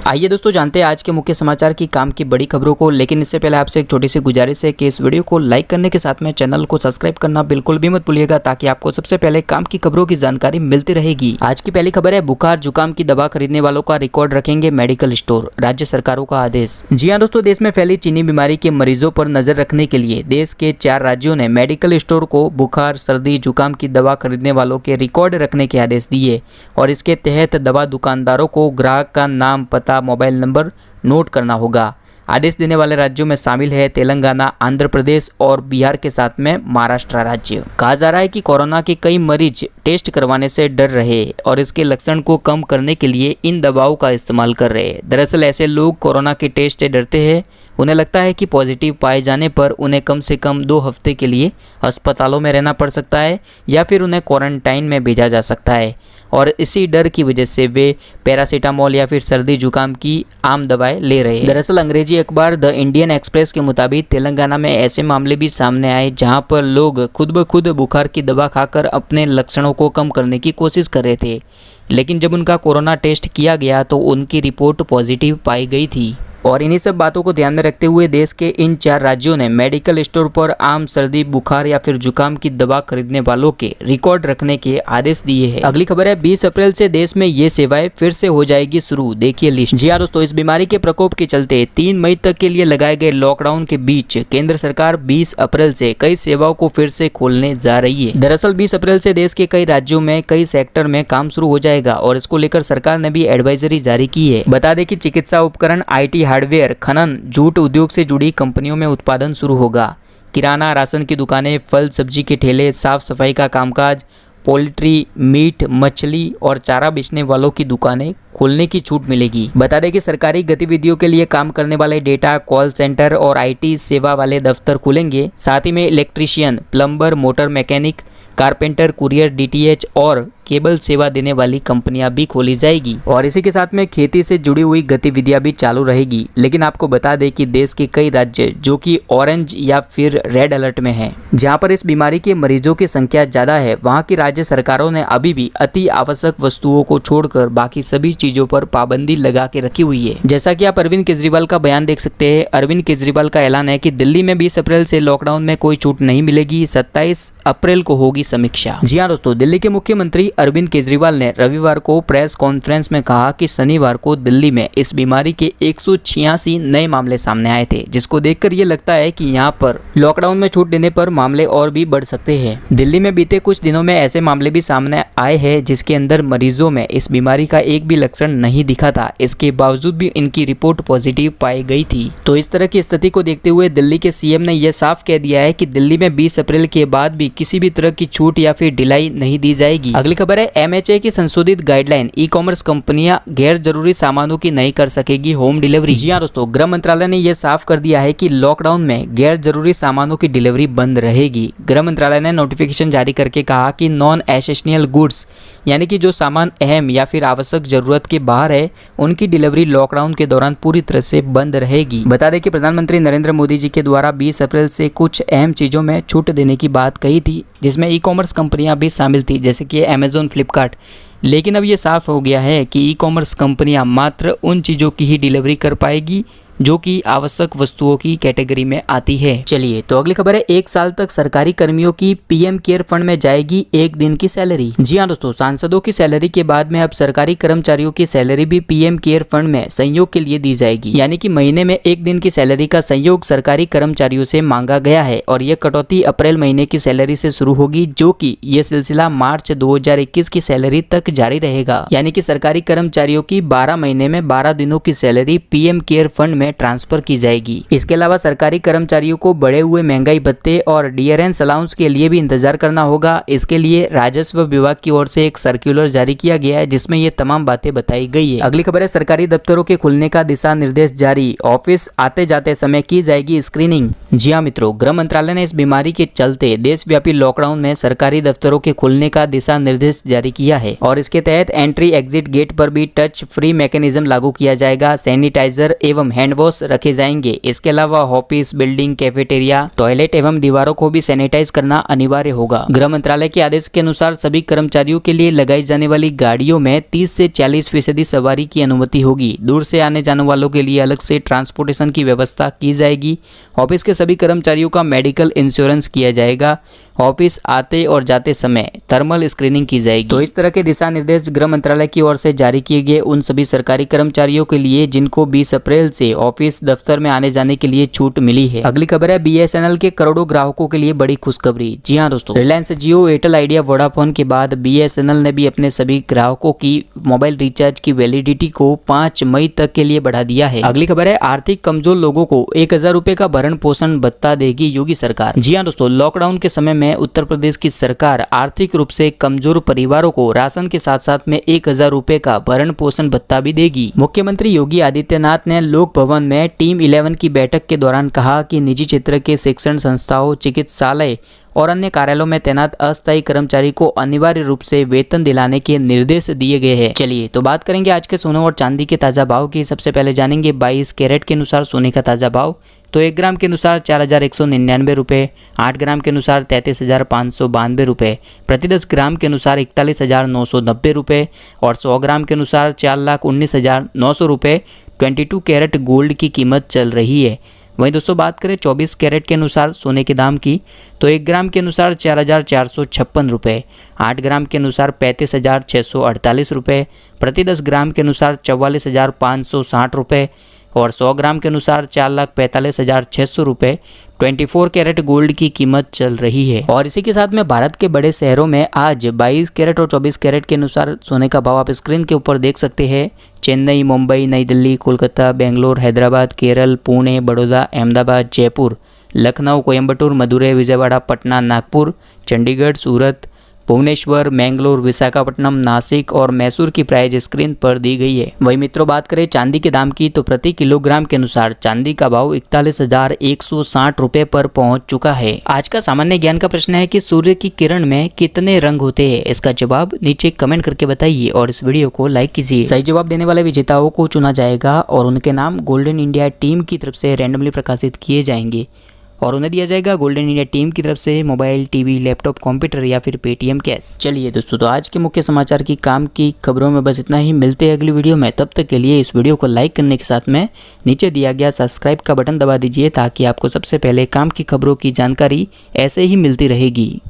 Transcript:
आइए दोस्तों जानते हैं आज के मुख्य समाचार की काम की बड़ी खबरों को। लेकिन इससे पहले आपसे एक छोटी सी गुजारिश है कि इस वीडियो को लाइक करने के साथ में चैनल को सब्सक्राइब करना बिल्कुल भी मत भूलिएगा, ताकि आपको सबसे पहले काम की खबरों की जानकारी मिलती रहेगी। आज की पहली खबर है, बुखार जुकाम की दवा खरीदने वालों का रिकॉर्ड रखेंगे मेडिकल स्टोर, राज्य सरकारों का आदेश। जी हाँ दोस्तों, देश में फैली चीनी बीमारी के मरीजों पर नजर रखने के लिए देश के 4 राज्यों ने मेडिकल स्टोर को बुखार सर्दी जुकाम की दवा खरीदने वालों के रिकॉर्ड रखने के आदेश दिए और इसके तहत दवा दुकानदारों को ग्राहक का नाम, पता, मोबाइल नंबर नोट करना होगा। आदेश देने वाले राज्यों में शामिल है तेलंगाना, आंध्र प्रदेश और बिहार के साथ में महाराष्ट्र राज्य। कहा जा रहा है कि कोरोना के कई मरीज टेस्ट करवाने से डर रहे और इसके लक्षण को कम करने के लिए इन दवाओं का इस्तेमाल कर रहे हैं। दरअसल ऐसे लोग कोरोना के टेस्ट से डरते हैं। उन्हें लगता है कि पॉजिटिव पाए जाने पर उन्हें कम से कम 2 हफ्ते के लिए अस्पतालों में रहना पड़ सकता है या फिर उन्हें क्वारंटाइन में भेजा जा सकता है, और इसी डर की वजह से वे पैरासीटामोल या फिर सर्दी जुकाम की आम दवाएं ले रहे हैं। दरअसल अंग्रेजी अखबार द इंडियन एक्सप्रेस के मुताबिक तेलंगाना में ऐसे मामले भी सामने आए जहां पर लोग खुद ब खुद बुखार की दवा खाकर अपने लक्षणों को कम करने की कोशिश कर रहे थे, लेकिन जब उनका कोरोना टेस्ट किया गया तो उनकी रिपोर्ट पॉजिटिव पाई गई थी। और इन्हीं सब बातों को ध्यान में रखते हुए देश के इन 4 राज्यों ने मेडिकल स्टोर पर आम सर्दी, बुखार या फिर जुकाम की दवा खरीदने वालों के रिकॉर्ड रखने के आदेश दिए हैं। अगली खबर है, 20 अप्रैल से देश में ये सेवाएं फिर से हो जाएगी शुरू, देखिए लिस्ट। जी हाँ दोस्तों, इस बीमारी के प्रकोप के चलते 3 मई तक के लिए लगाए गए लॉकडाउन के बीच केंद्र सरकार 20 अप्रैल से कई सेवाओं को फिर से खोलने जा रही है। दरअसल 20 अप्रैल से देश के कई राज्यों में कई सेक्टर में काम शुरू हो जाएगा और इसको लेकर सरकार ने भी एडवाइजरी जारी की है। बता दें कि चिकित्सा उपकरण, IT हार्डवेयर, खनन, जूट उद्योग से जुड़ी कंपनियों में उत्पादन शुरू होगा। किराना, राशन की दुकानें, फल सब्जी के ठेले, साफ सफाई का कामकाज, पोल्ट्री, मीट, मछली और चारा बेचने वालों की दुकानें खोलने की छूट मिलेगी। बता दें कि सरकारी गतिविधियों के लिए काम करने वाले डेटा, कॉल सेंटर और IT सेवा वाले दफ्तर खुलेंगे। साथ ही में electrician, plumber, motor mechanic, carpenter, courier, DTH और केबल सेवा देने वाली कंपनियां भी खोली जाएगी। और इसी के साथ में खेती से जुड़ी हुई गतिविधियां भी चालू रहेगी। लेकिन आपको बता दें कि देश के कई राज्य जो कि ऑरेंज या फिर रेड अलर्ट में हैं, जहां पर इस बीमारी के मरीजों की संख्या ज्यादा है, वहां की राज्य सरकारों ने अभी भी अति आवश्यक वस्तुओं को छोड़कर बाकी सभी चीजों पर पाबंदी लगा के रखी हुई है। जैसा कि आप अरविंद केजरीवाल का बयान देख सकते हैं। अरविंद केजरीवाल का ऐलान है कि दिल्ली में 20 अप्रैल से लॉकडाउन में कोई छूट नहीं मिलेगी, 27 अप्रैल को होगी समीक्षा। जी हाँ दोस्तों, दिल्ली के मुख्यमंत्री अरविंद केजरीवाल ने रविवार को प्रेस कॉन्फ्रेंस में कहा कि शनिवार को दिल्ली में इस बीमारी के 186 नए मामले सामने आए थे, जिसको देखकर ये लगता है कि यहाँ पर लॉकडाउन में छूट देने पर मामले और भी बढ़ सकते हैं। दिल्ली में बीते कुछ दिनों में ऐसे मामले भी सामने आए हैं जिसके अंदर मरीजों में इस बीमारी का एक भी लक्षण नहीं दिखा था, इसके बावजूद भी इनकी रिपोर्ट पॉजिटिव पाई गई थी। तो इस तरह की स्थिति को देखते हुए दिल्ली के CM ने यह साफ कह दिया है कि दिल्ली में 20 अप्रैल के बाद भी किसी भी तरह की छूट या फिर ढिलाई नहीं दी जाएगी। अगली खबर है, MHA की संशोधित गाइडलाइन, ई-कॉमर्स कंपनियां गैर जरूरी सामानों की नहीं कर सकेगी होम डिलीवरी। जी हाँ दोस्तों, गृह मंत्रालय ने यह साफ कर दिया है कि लॉकडाउन में गैर जरूरी सामानों की डिलीवरी बंद रहेगी। गृह मंत्रालय ने नोटिफिकेशन जारी करके कहा कि नॉन एसेंशियल गुड्स, यानी कि जो सामान अहम या फिर आवश्यक जरूरत के बाहर है, उनकी डिलीवरी लॉकडाउन के दौरान पूरी तरह से बंद रहेगी। बता दें कि प्रधानमंत्री नरेंद्र मोदी जी के द्वारा 20 अप्रैल से कुछ अहम चीजों में छूट देने की बात कही थी, जिसमें ई-कॉमर्स कंपनियां भी शामिल थी, जैसे कि Amazon, फ्लिपकार्ट। लेकिन अब ये साफ हो गया है कि ई-कॉमर्स कंपनियां मात्र उन चीज़ों की ही डिलीवरी कर पाएगी जो कि आवश्यक वस्तुओं की कैटेगरी में आती है। चलिए तो अगली खबर है, 1 साल तक सरकारी कर्मियों की PM केयर फंड में जाएगी 1 दिन की सैलरी। जी हाँ दोस्तों, सांसदों की सैलरी के बाद में अब सरकारी कर्मचारियों की सैलरी भी PM केयर फंड में संयोग के लिए दी जाएगी। यानी कि महीने में 1 दिन की सैलरी का संयोग सरकारी कर्मचारियों से मांगा गया है और यह कटौती अप्रैल महीने की सैलरी से शुरू होगी, जो कि यह सिलसिला मार्च 2021 की सैलरी तक जारी रहेगा। यानी कि सरकारी कर्मचारियों की 12 महीने में 12 दिनों की salary PM care fund transfer की जाएगी। इसके अलावा सरकारी कर्मचारियों को बढ़े हुए महंगाई भत्ते और डियरेंस अलाउंस के लिए भी इंतजार करना होगा। इसके लिए राजस्व विभाग की ओर से एक सर्कुलर जारी किया गया है, जिसमें ये तमाम बातें बताई गई है। अगली खबर है, सरकारी दफ्तरों के खुलने का दिशा निर्देश जारी, ऑफिस आते जाते समय की जाएगी स्क्रीनिंग। जी हाँ मित्रों, गृह मंत्रालय ने इस बीमारी के चलते देशव्यापी लॉकडाउन में सरकारी दफ्तरों के खुलने का दिशा निर्देश जारी किया है और इसके तहत एंट्री एग्जिट गेट पर भी टच फ्री मैकेनिज्म लागू किया जाएगा। सैनिटाइजर एवं हैंड वॉश रखे जाएंगे। इसके अलावा ऑफिस, बिल्डिंग, कैफेटेरिया, टॉयलेट एवं दीवारों को भी सैनिटाइज करना अनिवार्य होगा। गृह मंत्रालय के आदेश के अनुसार सभी कर्मचारियों के लिए लगाई जाने वाली गाड़ियों में 30 से 40% सवारी की अनुमति होगी। दूर से आने जाने वालों के लिए अलग से ट्रांसपोर्टेशन की व्यवस्था की जाएगी। ऑफिस के सभी कर्मचारियों का मेडिकल इंश्योरेंस किया जाएगा। ऑफिस आते और जाते समय थर्मल स्क्रीनिंग की जाएगी। तो इस तरह के दिशा निर्देश गृह मंत्रालय की ओर से जारी किए गए उन सभी सरकारी कर्मचारियों के लिए जिनको 20 अप्रैल से ऑफिस दफ्तर में आने जाने के लिए छूट मिली है। अगली खबर है BSNL के करोड़ों ग्राहकों के लिए बड़ी खुशखबरी। जी हाँ दोस्तों, रिलायंस जियो, एयरटेल, आइडिया, वोडाफोन के बाद BSNL ने भी अपने सभी ग्राहकों की मोबाइल रिचार्ज की वैलिडिटी को 5 मई तक के लिए बढ़ा दिया है। अगली खबर है आर्थिक कमजोर लोगों को 1000 रुपए का भरण पोषण भत्ता देगी योगी सरकार। जी हाँ दोस्तों, लॉकडाउन के समय में उत्तर प्रदेश की सरकार आर्थिक रूप से कमजोर परिवारों को राशन के साथ साथ में 1000 रुपए का भरण पोषण भत्ता भी देगी। मुख्यमंत्री योगी आदित्यनाथ ने लोक भवन में टीम 11 की बैठक के दौरान कहा कि निजी क्षेत्र के शिक्षण संस्थाओं, चिकित्सालय और अन्य कार्यालयों में तैनात अस्थायी कर्मचारी को अनिवार्य रूप से वेतन दिलाने के निर्देश दिए गए हैं। चलिए तो बात करेंगे आज के सोने और चांदी के ताजा भाव की। सबसे पहले जानेंगे 22 कैरेट के अनुसार सोने का ताजा भाव। तो 1 ग्राम के अनुसार 4199 रुपये, 8 ग्राम के अनुसार 33,592 रुपये, प्रति 10 ग्राम के अनुसार 41,990 रुपये और 100 ग्राम के अनुसार 4,19,900 रुपये 22 कैरेट गोल्ड की कीमत चल रही है। वहीं दोस्तों बात करें 24 कैरेट के अनुसार सोने के दाम की, तो 1 ग्राम के अनुसार 4,456 रुपये, 8 ग्राम के अनुसार 35,648 रुपये, प्रति 10 ग्राम के अनुसार 44,560 रुपये और 100 ग्राम के अनुसार 4,45,600 रुपये 24 कैरेट गोल्ड की कीमत चल रही है। और इसी के साथ में भारत के बड़े शहरों में आज 22 कैरेट और 24 कैरेट के अनुसार सोने का भाव आप स्क्रीन के ऊपर देख सकते हैं। चेन्नई, मुंबई, नई दिल्ली, कोलकाता, बेंगलोर, हैदराबाद, केरल, पुणे, बड़ौदा, अहमदाबाद, जयपुर, लखनऊ, कोयम्बटूर, मदुरई, विजयवाड़ा, पटना, नागपुर, चंडीगढ़, सूरत, भुवनेश्वर, मैंगलोर, विशाखापट्टनम, नासिक और मैसूर की प्राइस स्क्रीन पर दी गई है। वही मित्रों बात करें चांदी के दाम की, तो प्रति किलोग्राम के अनुसार चांदी का भाव 41,160 रुपए पर पहुंच चुका है। आज का सामान्य ज्ञान का प्रश्न है कि सूर्य की किरण में कितने रंग होते हैं? इसका जवाब नीचे कमेंट करके बताइए और इस वीडियो को लाइक कीजिए। सही जवाब देने वाले विजेताओं को चुना जाएगा और उनके नाम गोल्डन इंडिया टीम की तरफ से रैंडमली प्रकाशित किए जाएंगे और उन्हें दिया जाएगा गोल्डन इंडिया टीम की तरफ से मोबाइल, टीवी, लैपटॉप, कंप्यूटर या फिर पेटीएम कैश। चलिए दोस्तों, तो आज के मुख्य समाचार की काम की खबरों में बस इतना ही। मिलते हैं अगली वीडियो में, तब तक के लिए इस वीडियो को लाइक करने के साथ में नीचे दिया गया सब्सक्राइब का बटन दबा दीजिए ताकि आपको सबसे पहले काम की खबरों की जानकारी ऐसे ही मिलती रहेगी।